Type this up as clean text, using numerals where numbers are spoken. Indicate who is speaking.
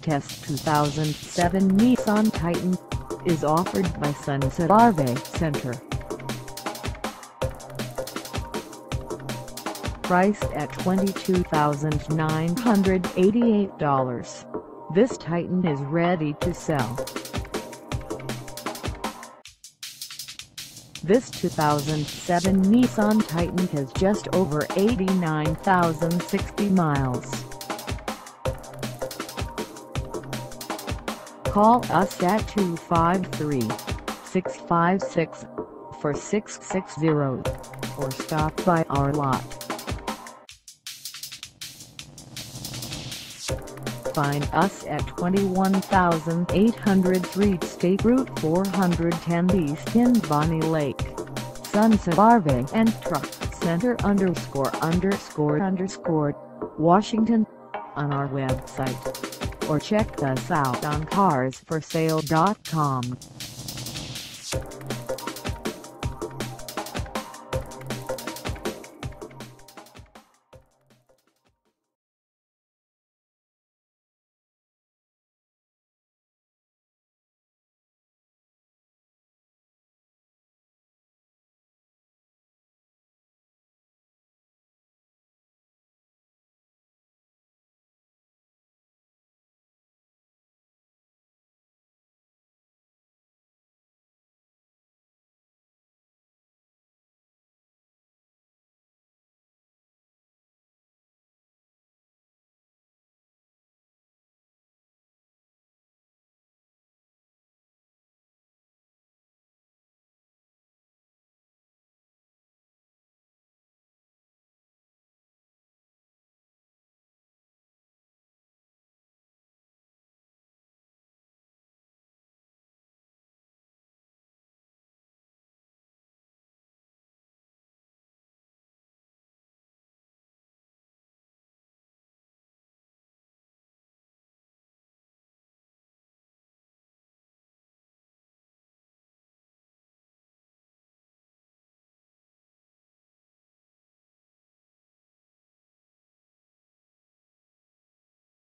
Speaker 1: test 2007 Nissan Titan is offered by Sunset RV Center. Priced at $22,988, this Titan is ready to sell. This 2007 Nissan Titan has just over 89,060 miles. Call us at 253-656-4660 or stop by our lot. Find us at 21,803 State Route 410 East in Bonney Lake, Sunset RV&TRUCK Center ___, Washington, on our website, or check us out on carsforsale.com.